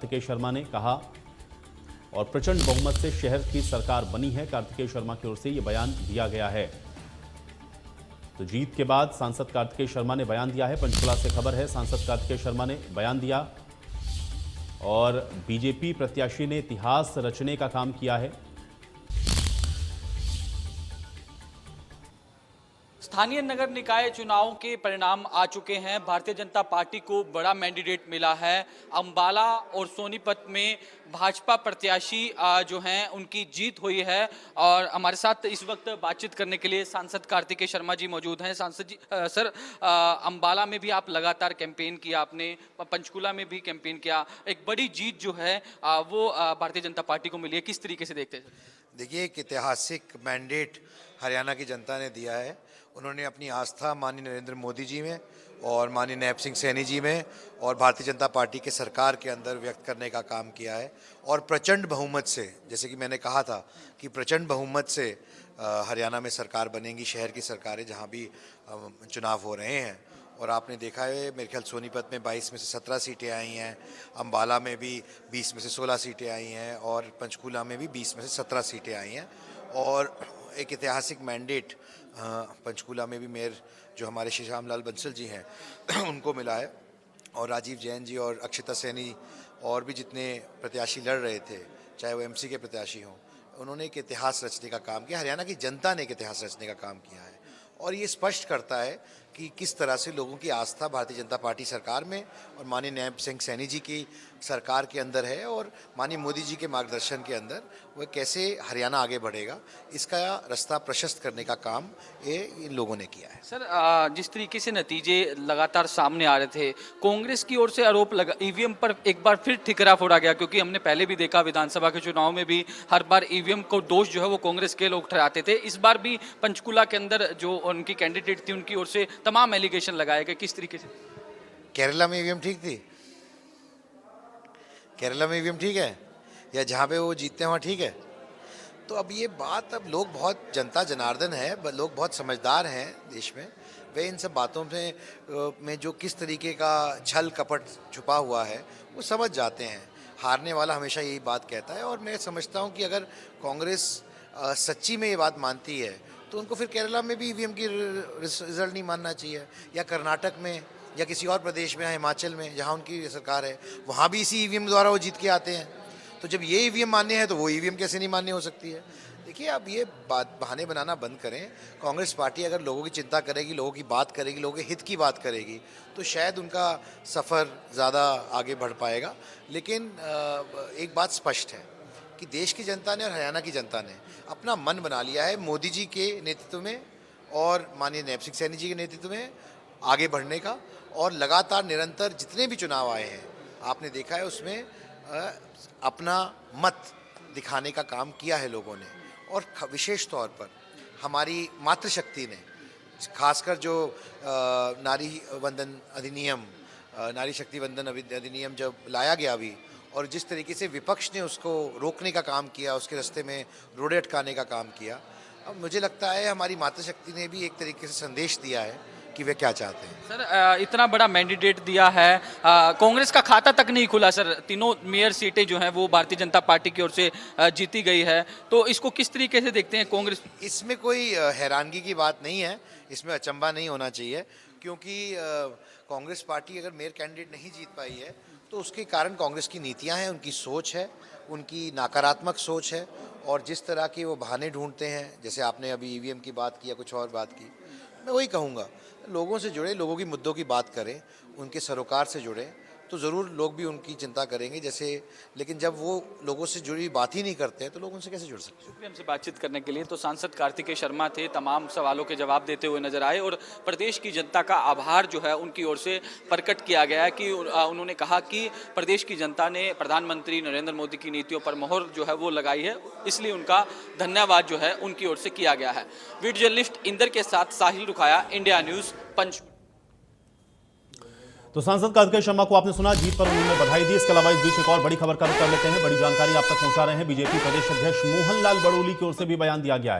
कार्तिकेय शर्मा ने कहा और प्रचंड बहुमत से शहर की सरकार बनी है। कार्तिकेय शर्मा की ओर से यह बयान दिया गया है। तो जीत के बाद सांसद कार्तिकेय शर्मा ने बयान दिया है। पंचकुला से खबर है, सांसद कार्तिकेय शर्मा ने बयान दिया और बीजेपी प्रत्याशी ने इतिहास रचने का काम किया है। स्थानीय नगर निकाय चुनावों के परिणाम आ चुके हैं। भारतीय जनता पार्टी को बड़ा मैंडेट मिला है। अंबाला और सोनीपत में भाजपा प्रत्याशी जो हैं उनकी जीत हुई है और हमारे साथ इस वक्त बातचीत करने के लिए सांसद कार्तिकेय शर्मा जी मौजूद हैं। सांसद जी सर, अंबाला में भी आप लगातार कैंपेन किया, आपने पंचकुला में भी कैंपेन किया, एक बड़ी जीत जो है वो भारतीय जनता पार्टी को मिली है, किस तरीके से देखते हैं? देखिए, एक ऐतिहासिक मैंडेट हरियाणा की जनता ने दिया है। उन्होंने अपनी आस्था माननीय नरेंद्र मोदी जी में और माननीय नैब सिंह सैनी जी में और भारतीय जनता पार्टी के सरकार के अंदर व्यक्त करने का काम किया है और प्रचंड बहुमत से, जैसे कि मैंने कहा था कि प्रचंड बहुमत से हरियाणा में सरकार बनेगी, शहर की सरकारें जहां भी चुनाव हो रहे हैं। और आपने देखा है, मेरे ख्याल सोनीपत में 22 में से 17 सीटें आई हैं, अंबाला में भी 20 में से 16 सीटें आई हैं और पंचकूला में भी 20 में से 17 सीटें आई हैं। और एक ऐतिहासिक मैंडेट पंचकूला में भी मेयर जो हमारे श्री श्यामलाल बंसल जी हैं उनको मिला है और राजीव जैन जी और अक्षिता सैनी और भी जितने प्रत्याशी लड़ रहे थे, चाहे वो एमसी के प्रत्याशी हों, उन्होंने एक इतिहास रचने का काम किया। हरियाणा की जनता ने एक इतिहास रचने का काम किया है और ये स्पष्ट करता है कि किस तरह से लोगों की आस्था भारतीय जनता पार्टी सरकार में और माननीय नैब सिंह सैनी जी की सरकार के अंदर है और माननीय मोदी जी के मार्गदर्शन के अंदर वह कैसे हरियाणा आगे बढ़ेगा, इसका रास्ता प्रशस्त करने का काम ये इन लोगों ने किया है। सर, जिस तरीके से नतीजे लगातार सामने आ रहे थे, कांग्रेस की ओर से आरोप लगा ईवीएम पर एक बार फिर ठिकरा फोड़ा गया, क्योंकि हमने पहले भी देखा विधानसभा के चुनाव में भी हर बार ईवीएम को दोष जो है वो कांग्रेस के लोग ठहराते थे। इस बार भी पंचकुला के अंदर जो उनकी कैंडिडेट थी उनकी ओर से तमाम एलिगेशन लगाए गए, किस तरीके से? केरला में ईवीएम ठीक थी? केरला में ईवीएम ठीक है या जहाँ पे वो जीतते हैं वहाँ ठीक है? तो अब ये बात, अब लोग बहुत, जनता जनार्दन है, लोग बहुत समझदार हैं देश में, वे इन सब बातों में जो किस तरीके का छल कपट छुपा हुआ है वो समझ जाते हैं। हारने वाला हमेशा यही बात कहता है और मैं समझता हूँ कि अगर कांग्रेस सच्ची में ये बात मानती है तो उनको फिर केरला में भी ईवीएम की रिजल्ट नहीं मानना चाहिए, या कर्नाटक में या किसी और प्रदेश में, हिमाचल में जहाँ उनकी सरकार है वहाँ भी इसी ईवीएम द्वारा वो जीत के आते हैं। तो जब ये ईवीएम मान्य है तो वो ईवीएम कैसे नहीं मान्य हो सकती है? देखिए, अब ये बात बहाने बनाना बंद करें। कांग्रेस पार्टी अगर लोगों की चिंता करेगी, लोगों की बात करेगी, लोगों के हित की बात करेगी तो शायद उनका सफ़र ज़्यादा आगे बढ़ पाएगा। लेकिन एक बात स्पष्ट है कि देश की जनता ने और हरियाणा की जनता ने अपना मन बना लिया है मोदी जी के नेतृत्व में और माननीय नैब सिंह सैनी जी के नेतृत्व में आगे बढ़ने का। और लगातार निरंतर जितने भी चुनाव आए हैं आपने देखा है उसमें अपना मत दिखाने का काम किया है लोगों ने। और विशेष तौर पर हमारी मातृशक्ति ने, खासकर जो नारी वंदन अधिनियम, नारी शक्ति वंदन अधिनियम जब लाया गया अभी, और जिस तरीके से विपक्ष ने उसको रोकने का काम किया, उसके रास्ते में रोड़े अटकाने का काम किया, अब मुझे लगता है हमारी मातृशक्ति ने भी एक तरीके से संदेश दिया है कि वे क्या चाहते हैं। सर, इतना बड़ा मैंडेट दिया है, कांग्रेस का खाता तक नहीं खुला सर। तीनों मेयर सीटें जो हैं वो भारतीय जनता पार्टी की ओर से जीती गई है, तो इसको किस तरीके से देखते हैं कांग्रेस? इसमें कोई हैरानगी की बात नहीं है, इसमें अचंभा नहीं होना चाहिए, क्योंकि कांग्रेस पार्टी अगर मेयर कैंडिडेट नहीं जीत पाई है तो उसके कारण कांग्रेस की नीतियां हैं, उनकी सोच है, उनकी नकारात्मक सोच है और जिस तरह के वो बहाने ढूंढते हैं, जैसे आपने अभी ईवीएम की बात की या कुछ और बात की, मैं वही कहूँगा, लोगों से जुड़े, लोगों की मुद्दों की बात करें, उनके सरोकार से जुड़े तो ज़रूर लोग भी उनकी चिंता करेंगे जैसे। लेकिन जब वो लोगों से जुड़ी बात ही नहीं करते हैं तो लोग उनसे कैसे जुड़ सकते हैं? शुक्रिया हमसे बातचीत करने के लिए। तो सांसद कार्तिकेय शर्मा थे, तमाम सवालों के जवाब देते हुए नजर आए और प्रदेश की जनता का आभार जो है उनकी ओर से प्रकट किया गया है कि उन्होंने कहा कि प्रदेश की जनता ने प्रधानमंत्री नरेंद्र मोदी की नीतियों पर मोहर जो है वो लगाई है, इसलिए उनका धन्यवाद जो है उनकी ओर से किया गया है। वीडियो जर्नलिस्ट इंदर के साथ साहिल रुखाया, इंडिया न्यूज़, पंच। तो सांसद कार्तिकेय शर्मा को आपने सुना, जीत पर उन्होंने बधाई दी। इसके अलावा इस बीच एक और बड़ी खबर का रुख कर लेते हैं। बड़ी जानकारी आप तक पहुंचा रहे हैं, बीजेपी प्रदेश अध्यक्ष मोहन लाल बड़ोली की ओर से भी बयान दिया गया है।